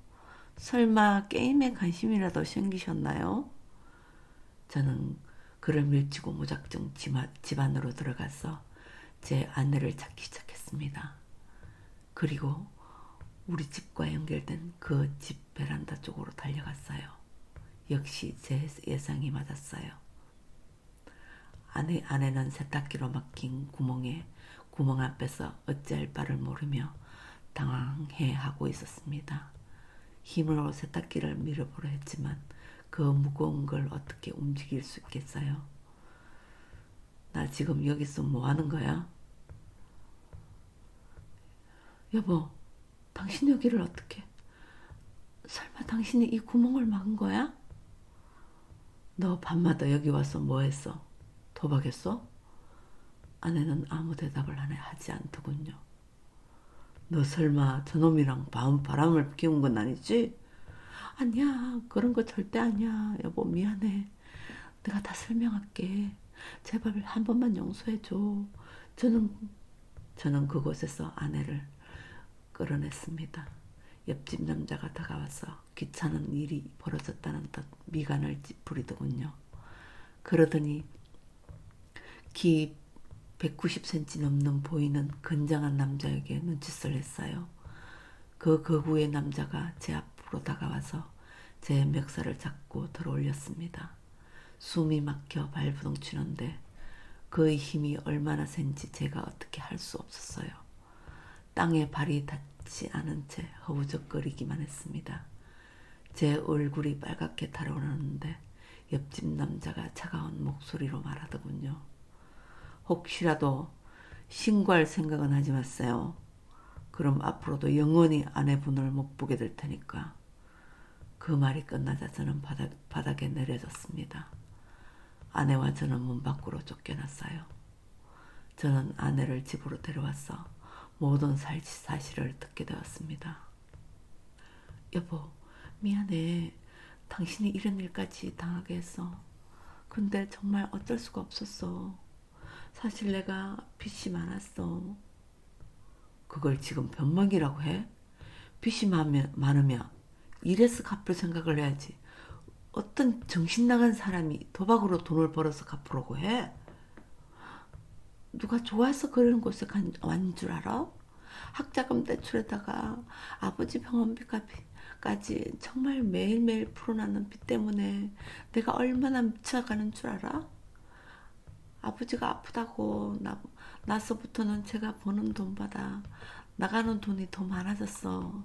설마 게임에 관심이라도 생기셨나요? 저는 그를 밀치고 무작정 집 안으로 들어가서 제 아내를 찾기 시작했습니다. 그리고 우리 집과 연결된 그 집 베란다 쪽으로 달려갔어요. 역시 제 예상이 맞았어요. 아내는 세탁기로 막힌 구멍 앞에서 어찌할 바를 모르며 당황해하고 있었습니다. 힘으로 세탁기를 밀어보려 했지만 그 무거운 걸 어떻게 움직일 수 있겠어요? 나 지금 여기서 뭐 하는 거야? 여보, 당신 여기를 어떻게? 설마 당신이 이 구멍을 막은 거야? 너 밤마다 여기 와서 뭐 했어? 도박했어? 아내는 아무 대답을 하지 않더군요. 너 설마 저놈이랑 바람을 피운 건 아니지? 아니야, 그런 거 절대 아니야. 여보, 미안해. 내가 다 설명할게. 제발 한 번만 용서해줘. 저는 그곳에서 아내를 끌어냈습니다. 옆집 남자가 다가와서 귀찮은 일이 벌어졌다는 듯 미간을 찌푸리더군요. 그러더니 키 190cm 넘는 보이는 건장한 남자에게 눈짓을 했어요. 그 거구의 남자가 제 앞으로 다가와서 제 멱살을 잡고 들어올렸습니다. 숨이 막혀 발부둥 치는데 그의 힘이 얼마나 센지 제가 어떻게 할 수 없었어요. 땅에 발이 닿지 않은 채 허우적거리기만 했습니다. 제 얼굴이 빨갛게 달아오르는데 옆집 남자가 차가운 목소리로 말하더군요. 혹시라도 신고할 생각은 하지 마세요. 그럼 앞으로도 영원히 아내분을 못 보게 될 테니까. 그 말이 끝나자 저는 바닥에 내려졌습니다. 아내와 저는 문 밖으로 쫓겨났어요. 저는 아내를 집으로 데려와서 모든 사실을 듣게 되었습니다. 여보, 미안해. 당신이 이런 일까지 당하게 했어. 근데 정말 어쩔 수가 없었어. 사실 내가 빚이 많았어. 그걸 지금 변명이라고 해? 빚이 많으면 일해서 갚을 생각을 해야지. 어떤 정신 나간 사람이 도박으로 돈을 벌어서 갚으려고 해? 누가 좋아서 그런 곳에 왔는 줄 알아? 학자금 대출에다가 아버지 병원비까지 정말 매일매일 풀어나는 빚 때문에 내가 얼마나 미쳐가는 줄 알아? 아버지가 아프다고 나서부터는 제가 버는 돈보다 나가는 돈이 더 많아졌어.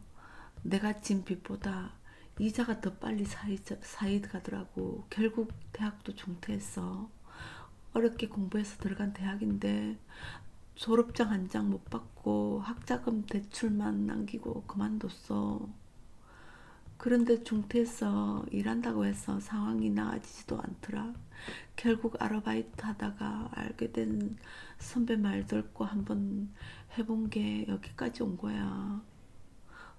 내가 진 빚보다 이자가 더 빨리 사이 가더라고. 결국 대학도 중퇴했어. 어렵게 공부해서 들어간 대학인데 졸업장 한 장 못 받고 학자금 대출만 남기고 그만뒀어. 그런데 중퇴해서 일한다고 해서 상황이 나아지지도 않더라. 결국 아르바이트 하다가 알게 된 선배 말 듣고 한번 해본 게 여기까지 온 거야.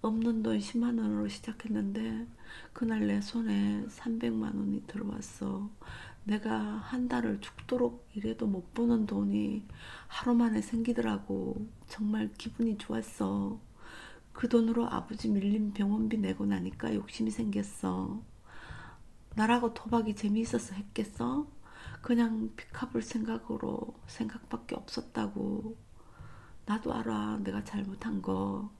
없는 돈 10만 원으로 시작했는데 그날 내 손에 300만 원이 들어왔어. 내가 한 달을 죽도록 일해도 못 버는 돈이 하루 만에 생기더라고. 정말 기분이 좋았어. 그 돈으로 아버지 밀린 병원비 내고 나니까 욕심이 생겼어. 나라고 도박이 재미있어서 했겠어? 그냥 픽업을 생각밖에 없었다고. 나도 알아, 내가 잘못한 거.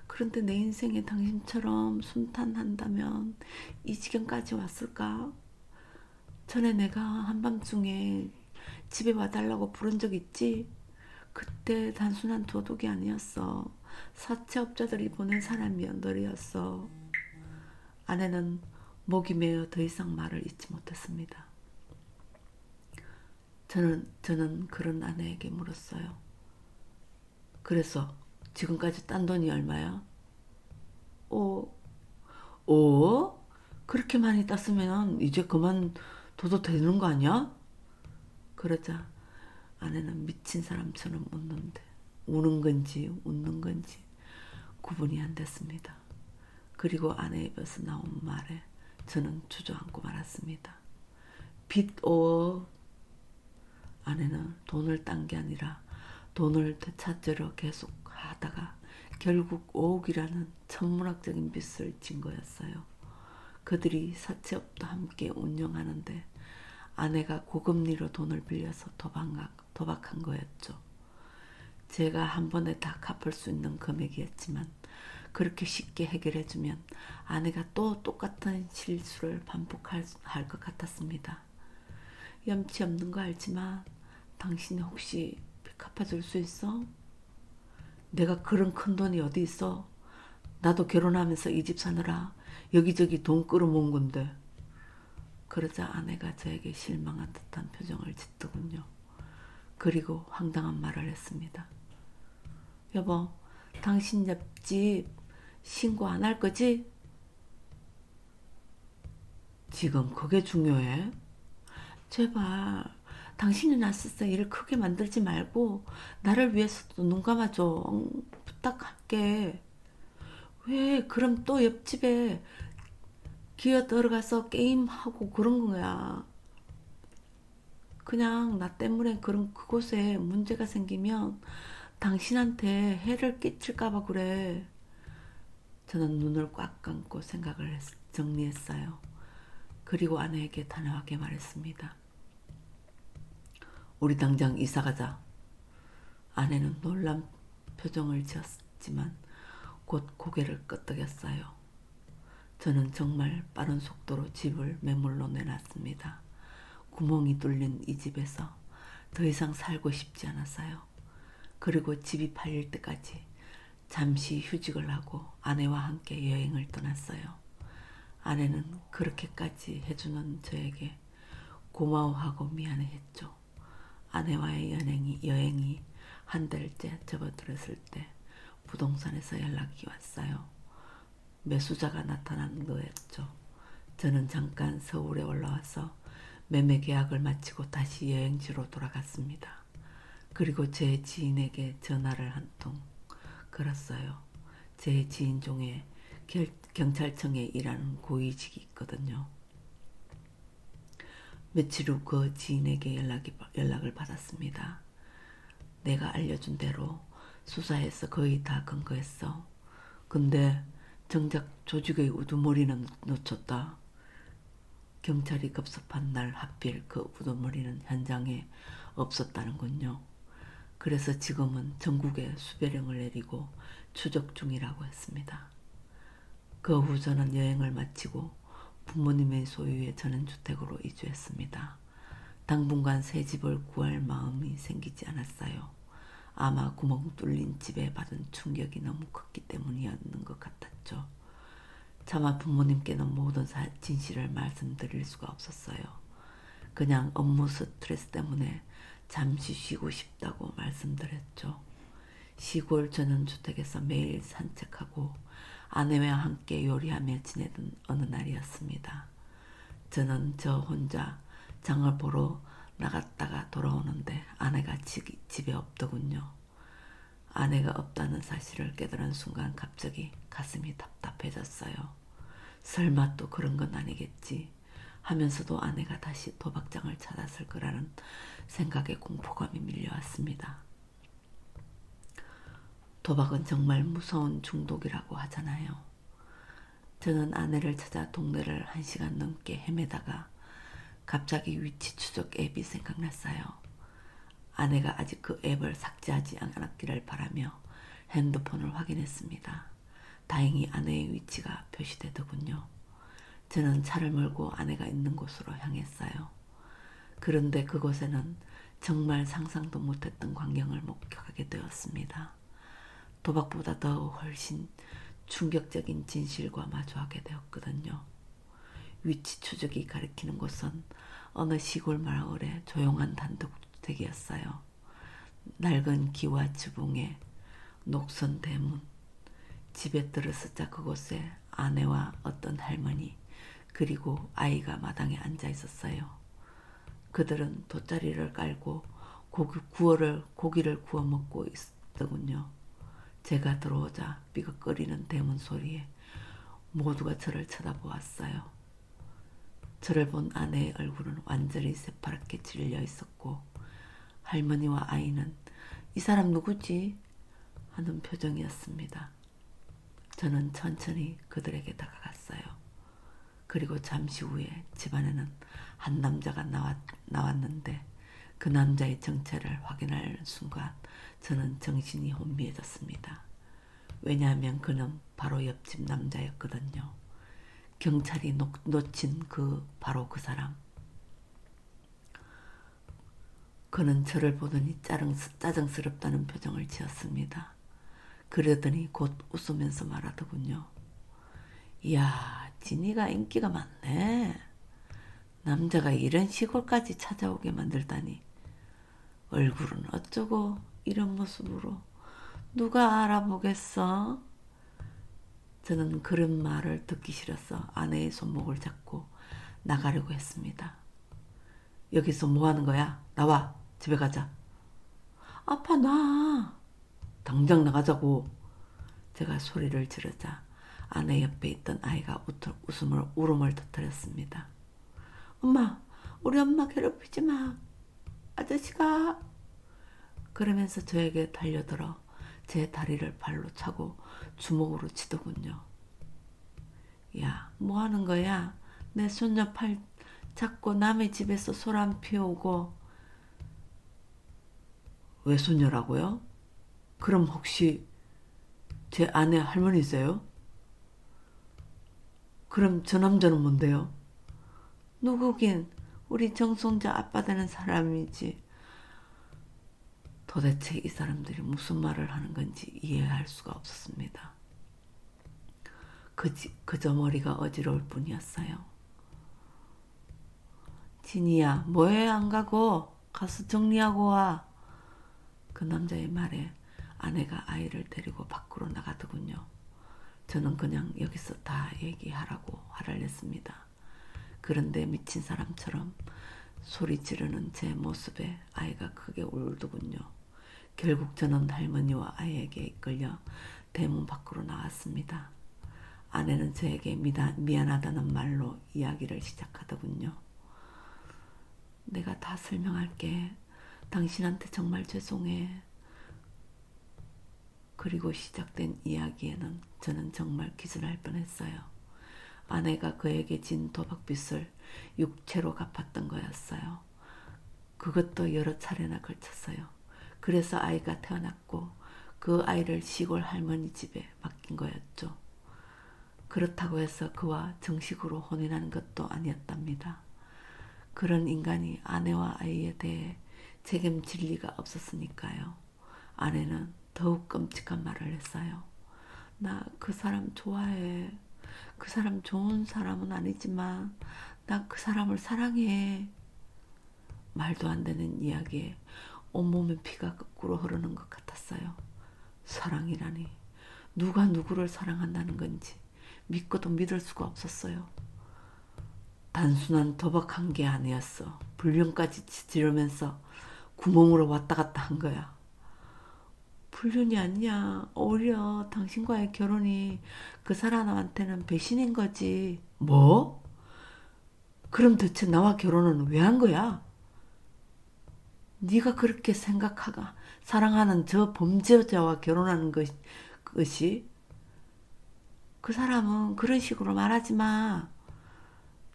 그런데 내 인생에 당신처럼 순탄한다면 이 지경까지 왔을까? 전에 내가 한밤중에 집에 와달라고 부른 적 있지? 그때 단순한 도둑이 아니었어. 사채업자들이 보낸 사람이었 너리였어. 아내는 목이 메어 더 이상 말을 잇지 못했습니다. 저는 그런 아내에게 물었어요. 그래서 지금까지 딴 돈이 얼마야? 오, 오? 그렇게 많이 땄으면 이제 그만둬도 되는 거 아니야? 그러자 아내는 미친 사람처럼 웃는데 우는 건지 웃는 건지 구분이 안 됐습니다. 그리고 아내 입에서 나온 말에 저는 주저앉고 말았습니다. 빚5억. 아내는 돈을 딴 게 아니라 돈을 되찾으려 계속 하다가 결국 5억이라는 천문학적인 빚을 진 거였어요. 그들이 사채업도 함께 운영하는데 아내가 고금리로 돈을 빌려서 도박한 거였죠. 제가 한 번에 다 갚을 수 있는 금액이었지만 그렇게 쉽게 해결해주면 아내가 또 똑같은 실수를 반복할 것 같았습니다. 염치 없는 거 알지만 당신이 혹시 갚아줄 수 있어? 내가 그런 큰 돈이 어디 있어? 나도 결혼하면서 이 집 사느라 여기저기 돈 끌어모은 건데. 그러자 아내가 저에게 실망한 듯한 표정을 짓더군요. 그리고 황당한 말을 했습니다. 여보, 당신 옆집 신고 안 할 거지? 지금 그게 중요해? 제발 당신이 나서서 일을 크게 만들지 말고 나를 위해서도 눈 감아줘. 부탁할게. 왜 그럼 또 옆집에 기어 들어가서 게임하고 그런 거야. 그냥 나 때문에 그곳에 문제가 생기면 당신한테 해를 끼칠까봐 그래. 저는 눈을 꽉 감고 정리했어요. 그리고 아내에게 단호하게 말했습니다. 우리 당장 이사 가자. 아내는 놀란 표정을 지었지만 곧 고개를 끄덕였어요. 저는 정말 빠른 속도로 집을 매물로 내놨습니다. 구멍이 뚫린 이 집에서 더 이상 살고 싶지 않았어요. 그리고 집이 팔릴 때까지 잠시 휴직을 하고 아내와 함께 여행을 떠났어요. 아내는 그렇게까지 해주는 저에게 고마워하고 미안해했죠. 아내와의 여행이 한 달째 접어들었을 때 부동산에서 연락이 왔어요. 매수자가 나타난 거였죠. 저는 잠깐 서울에 올라와서 매매 계약을 마치고 다시 여행지로 돌아갔습니다. 그리고 제 지인에게 전화를 한 통 걸었어요. 제 지인 중에 경찰청에 일하는 고위직이 있거든요. 며칠 후 그 지인에게 연락을 받았습니다. 내가 알려준 대로 수사해서 거의 다 근거했어. 근데 정작 조직의 우두머리는 놓쳤다. 경찰이 급습한 날 하필 그 우두머리는 현장에 없었다는군요. 그래서 지금은 전국에 수배령을 내리고 추적 중이라고 했습니다. 그 후 저는 여행을 마치고 부모님의 소유의 전원주택으로 이주했습니다. 당분간 새 집을 구할 마음이 생기지 않았어요. 아마 구멍 뚫린 집에 받은 충격이 너무 컸기 때문이었는 것 같았죠. 차마 부모님께는 모든 진실을 말씀드릴 수가 없었어요. 그냥 업무 스트레스 때문에 잠시 쉬고 싶다고 말씀드렸죠. 시골 전원주택에서 매일 산책하고 아내와 함께 요리하며 지내던 어느 날이었습니다. 저는 저 혼자 장을 보러 나갔다가 돌아오는데 아내가 집에 없더군요. 아내가 없다는 사실을 깨달은 순간 갑자기 가슴이 답답해졌어요. 설마 또 그런 건 아니겠지 하면서도 아내가 다시 도박장을 찾았을 거라는 생각에 공포감이 밀려왔습니다. 도박은 정말 무서운 중독이라고 하잖아요. 저는 아내를 찾아 동네를 1시간 넘게 헤매다가 갑자기 위치 추적 앱이 생각났어요. 아내가 아직 그 앱을 삭제하지 않았기를 바라며 핸드폰을 확인했습니다. 다행히 아내의 위치가 표시되더군요. 저는 차를 몰고 아내가 있는 곳으로 향했어요. 그런데 그곳에는 정말 상상도 못했던 광경을 목격하게 되었습니다. 도박보다 더 훨씬 충격적인 진실과 마주하게 되었거든요. 위치 추적이 가리키는 곳은 어느 시골 마을의 조용한 단독주택이었어요. 낡은 기와 지붕에 녹선 대문, 집에 들어서자 그곳에 아내와 어떤 할머니 그리고 아이가 마당에 앉아 있었어요. 그들은 돗자리를 깔고 고기를 구워 먹고 있더군요. 제가 들어오자 삐걱거리는 대문 소리에 모두가 저를 쳐다보았어요. 저를 본 아내의 얼굴은 완전히 새파랗게 질려 있었고 할머니와 아이는 이 사람 누구지? 하는 표정이었습니다. 저는 천천히 그들에게 다가갔어요. 그리고 잠시 후에 집안에는 한 남자가 나왔는데 그 남자의 정체를 확인할 순간 저는 정신이 혼미해졌습니다. 왜냐하면 그는 바로 옆집 남자였거든요. 경찰이 놓친 바로 그 사람. 그는 저를 보더니 짜증스럽다는 표정을 지었습니다. 그러더니 곧 웃으면서 말하더군요. 이야, 진이가 인기가 많네. 남자가 이런 시골까지 찾아오게 만들다니. 얼굴은 어쩌고 이런 모습으로 누가 알아보겠어? 저는 그런 말을 듣기 싫어서 아내의 손목을 잡고 나가려고 했습니다. 여기서 뭐 하는 거야? 나와. 집에 가자. 아파 나. 당장 나가자고. 제가 소리를 지르자 아내 옆에 있던 아이가 울음을 터뜨렸습니다. 엄마, 우리 엄마 괴롭히지 마. 아저씨가. 그러면서 저에게 달려들어 제 다리를 발로 차고 주먹으로 치더군요. 야, 뭐 하는 거야? 내 손녀 팔 잡고 남의 집에서 소란 피우고. 왜 손녀라고요? 그럼 혹시 제 아내 할머니세요? 그럼 저 남자는 뭔데요? 누구긴 우리 정송자 아빠 되는 사람이지. 도대체 이 사람들이 무슨 말을 하는 건지 이해할 수가 없었습니다. 그저 머리가 어지러울 뿐이었어요. 진이야, 뭐해 안 가고? 가서 정리하고 와. 그 남자의 말에 아내가 아이를 데리고 밖으로 나가더군요. 저는 그냥 여기서 다 얘기하라고 화를 냈습니다. 그런데 미친 사람처럼 소리 지르는 제 모습에 아이가 크게 울더군요. 결국 저는 할머니와 아이에게 이끌려 대문 밖으로 나왔습니다. 아내는 저에게 미안하다는 말로 이야기를 시작하더군요. 내가 다 설명할게. 당신한테 정말 죄송해. 그리고 시작된 이야기에는 저는 정말 기절할 뻔했어요. 아내가 그에게 진 도박빚을 육체로 갚았던 거였어요. 그것도 여러 차례나 걸쳤어요. 그래서 아이가 태어났고 그 아이를 시골 할머니 집에 맡긴 거였죠. 그렇다고 해서 그와 정식으로 혼인하는 것도 아니었답니다. 그런 인간이 아내와 아이에 대해 책임질 리가 없었으니까요. 아내는 더욱 끔찍한 말을 했어요. 나 그 사람 좋아해. 그 사람 좋은 사람은 아니지만 나 그 사람을 사랑해. 말도 안 되는 이야기에 온몸에 피가 거꾸로 흐르는 것 같았어요. 사랑이라니. 누가 누구를 사랑한다는 건지 믿고도 믿을 수가 없었어요. 단순한 도박한 게 아니었어. 불륜까지 지르면서 구멍으로 왔다 갔다 한 거야. 불륜이 아니야. 오히려 당신과의 결혼이 그 사람한테는 배신인 거지. 뭐? 그럼 대체 나와 결혼은 왜 한 거야? 네가 그렇게 생각하가 사랑하는 저 범죄자와 결혼하는 것이 그 사람은 그런 식으로 말하지 마.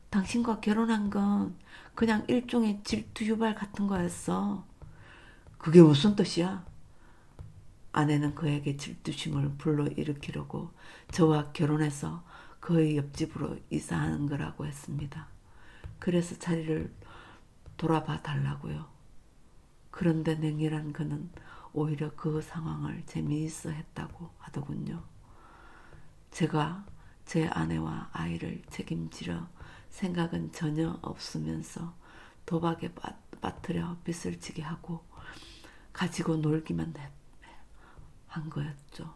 당신과 결혼한 건 그냥 일종의 질투 유발 같은 거였어. 그게 무슨 뜻이야? 아내는 그에게 질투심을 불러일으키려고 저와 결혼해서 그의 옆집으로 이사하는 거라고 했습니다. 그래서 자리를 돌아봐 달라고요. 그런데 냉혈한 그는 오히려 그 상황을 재미있어 했다고 하더군요. 제가 제 아내와 아이를 책임지려 생각은 전혀 없으면서 도박에 빠뜨려 빚을 지게 하고 가지고 놀기만 한 거였죠.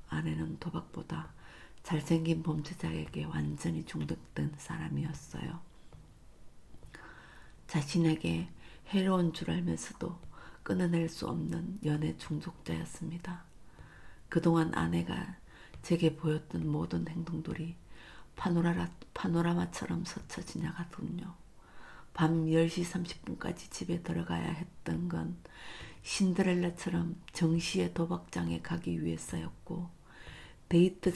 아내는 도박보다 잘생긴 범죄자에게 완전히 중독된 사람이었어요. 자신에게 해로운 줄 알면서도 끊어낼 수 없는 연애 중독자였습니다. 그동안 아내가 제게 보였던 모든 행동들이 파노라마처럼 스쳐 지나가더군요. 밤 10시 30분까지 집에 들어가야 했던 건 신데렐라처럼 정시에 도박장에 가기 위해서였고, 데이트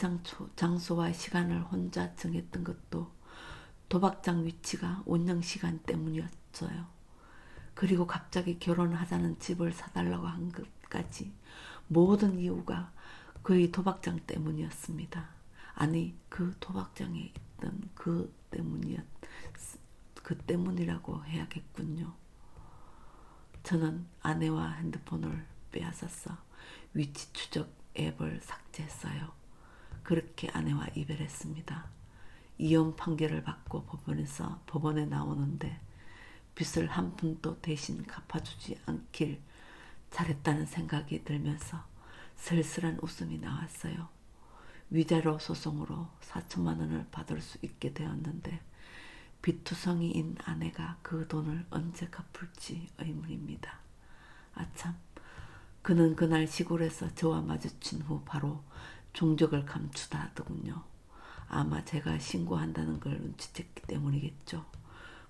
장소와 시간을 혼자 정했던 것도 도박장 위치가 운영시간 때문이었어요. 그리고 갑자기 결혼하자는 집을 사달라고 한 것까지 모든 이유가 그의 도박장 때문이었습니다. 아니, 그 도박장에 있던 그 때문이라고 해야겠군요. 저는 아내와 핸드폰을 빼앗아서 위치 추적 앱을 삭제했어요. 그렇게 아내와 이별했습니다. 이혼 판결을 받고 법원에 나오는데 빚을 한 푼도 대신 갚아주지 않길 잘했다는 생각이 들면서 쓸쓸한 웃음이 나왔어요. 위자료 소송으로 4천만 원을 받을 수 있게 되었는데 빚투성이인 아내가 그 돈을 언제 갚을지 의문입니다. 아참, 그는 그날 시골에서 저와 마주친 후 바로 종적을 감추다 하더군요. 아마 제가 신고한다는 걸 눈치챘기 때문이겠죠.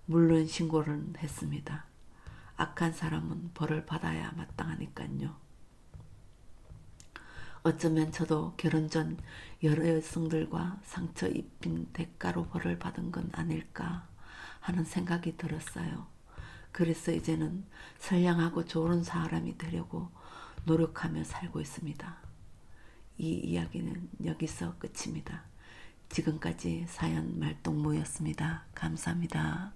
물론 신고를 했습니다. 악한 사람은 벌을 받아야 마땅하니까요. 어쩌면 저도 결혼 전 여러 여성들과 상처 입힌 대가로 벌을 받은 건 아닐까 하는 생각이 들었어요. 그래서 이제는 선량하고 좋은 사람이 되려고 노력하며 살고 있습니다. 이 이야기는 여기서 끝입니다. 지금까지 사연 말동무였습니다. 감사합니다.